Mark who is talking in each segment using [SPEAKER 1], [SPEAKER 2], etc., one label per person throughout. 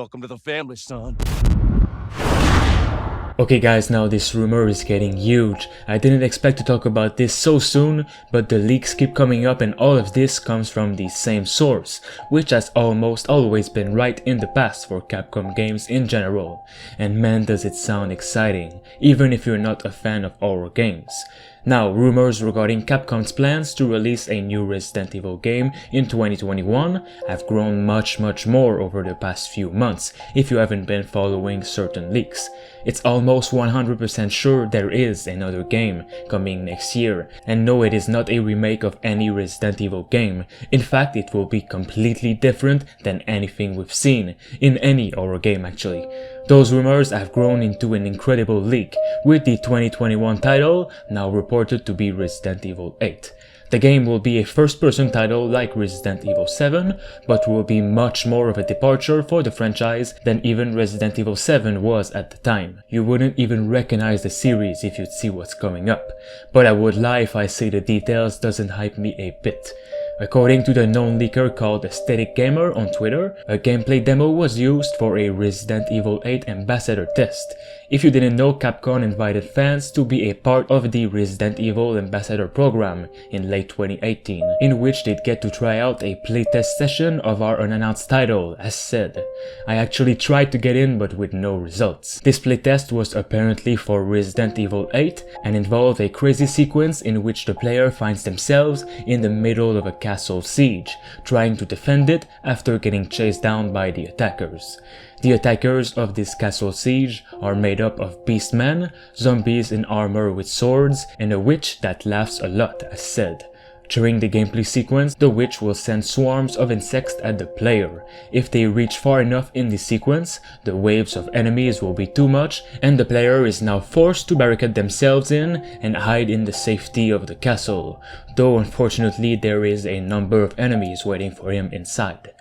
[SPEAKER 1] Welcome to the family, son.
[SPEAKER 2] Okay guys, now this rumor is getting huge. I didn't expect to talk about this so soon, but the leaks keep coming up and all of this comes from the same source, which has almost always been right in the past for Capcom games in general. And man does it sound exciting, even if you're not a fan of horror games. Now, rumors regarding Capcom's plans to release a new Resident Evil game in 2021 have grown much more over the past few months if you haven't been following certain leaks. It's almost 100% sure there is another game coming next year, and no, it is not a remake of any Resident Evil game. In fact, it will be completely different than anything we've seen, in any horror game actually. Those rumors have grown into an incredible leak, with the 2021 title now reported to be Resident Evil 8. The game will be a first-person title like Resident Evil 7, but will be much more of a departure for the franchise than even Resident Evil 7 was at the time. You wouldn't even recognize the series if you'd see what's coming up, but I would lie if I say the details doesn't hype me a bit. According to the known leaker called Aesthetic Gamer on Twitter, a gameplay demo was used for a Resident Evil 8 ambassador test. If you didn't know, Capcom invited fans to be a part of the Resident Evil Ambassador program in late 2018, in which they'd get to try out a playtest session of our unannounced title, as said. I actually tried to get in but with no results. This playtest was apparently for Resident Evil 8 and involved a crazy sequence in which the player finds themselves in the middle of a castle siege, trying to defend it after getting chased down by the attackers. The attackers of this castle siege are made up of beastmen, zombies in armor with swords, and a witch that laughs a lot, as said. During the gameplay sequence, the witch will send swarms of insects at the player. If they reach far enough in the sequence, the waves of enemies will be too much, and the player is now forced to barricade themselves in and hide in the safety of the castle, though unfortunately there is a number of enemies waiting for him inside.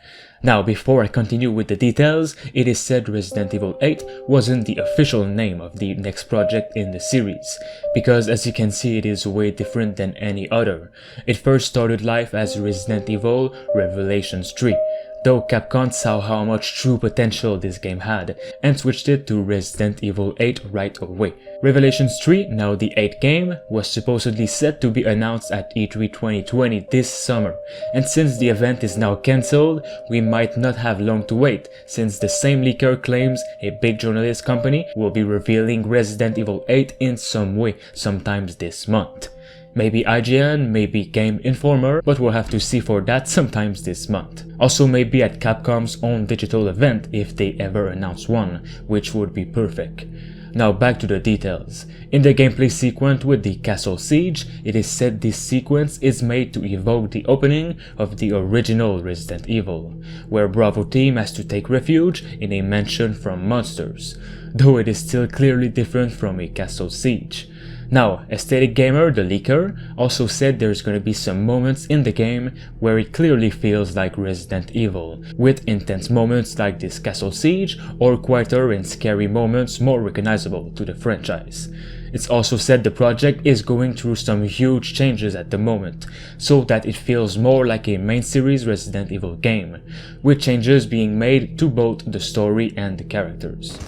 [SPEAKER 2] Now, before I continue with the details, it is said Resident Evil 8 wasn't the official name of the next project in the series, because as you can see it is way different than any other. It first started life as Resident Evil Revelations 3, though Capcom saw how much true potential this game had, and switched it to Resident Evil 8 right away. Revelations 3, now the 8th game, was supposedly set to be announced at E3 2020 this summer, and since the event is now cancelled, we might not have long to wait, since the same leaker claims a big journalist company will be revealing Resident Evil 8 in some way sometimes this month. Maybe IGN, maybe Game Informer, but we'll have to see for that sometimes this month. Also maybe at Capcom's own digital event if they ever announce one, which would be perfect. Now back to the details. In the gameplay sequence with the castle siege, it is said this sequence is made to evoke the opening of the original Resident Evil, where Bravo team has to take refuge in a mansion from monsters, though it is still clearly different from a castle siege. Now, Aesthetic Gamer, the leaker, also said there's gonna be some moments in the game where it clearly feels like Resident Evil, with intense moments like this castle siege, or quieter and scary moments more recognizable to the franchise. It's also said the project is going through some huge changes at the moment, so that it feels more like a main series Resident Evil game, with changes being made to both the story and the characters.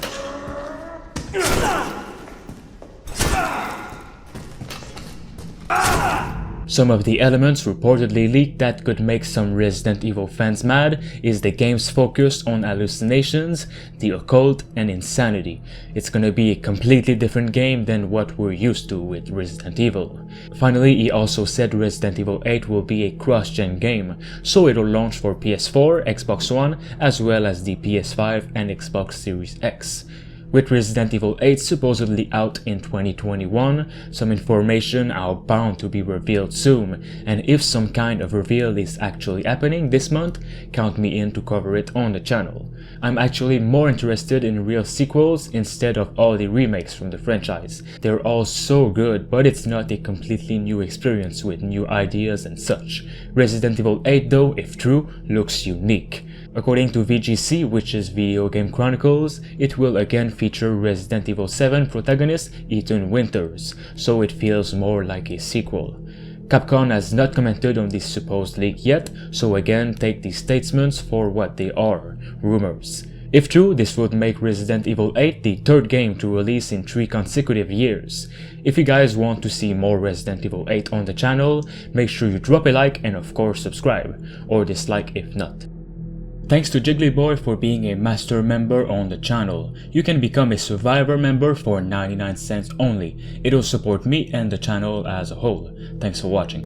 [SPEAKER 2] Some of the elements reportedly leaked that could make some Resident Evil fans mad is the game's focus on hallucinations, the occult, and insanity. It's gonna be a completely different game than what we're used to with Resident Evil. Finally, he also said Resident Evil 8 will be a cross-gen game, so it'll launch for PS4, Xbox One, as well as the PS5 and Xbox Series X. With Resident Evil 8 supposedly out in 2021, some information are bound to be revealed soon, and if some kind of reveal is actually happening this month, count me in to cover it on the channel. I'm actually more interested in real sequels instead of all the remakes from the franchise. They're all so good, but it's not a completely new experience with new ideas and such. Resident Evil 8 though, if true, looks unique. According to VGC, which is Video Game Chronicles, it will again feature Resident Evil 7 protagonist Ethan Winters, so it feels more like a sequel. Capcom has not commented on this supposed leak yet, so again take these statements for what they are, rumors. If true, this would make Resident Evil 8 the third game to release in 3 consecutive years. If you guys want to see more Resident Evil 8 on the channel, make sure you drop a like and of course subscribe, or dislike if not. Thanks to Jigglyboy for being a master member on the channel. You can become a survivor member for 99 cents only. It'll support me and the channel as a whole. Thanks for watching.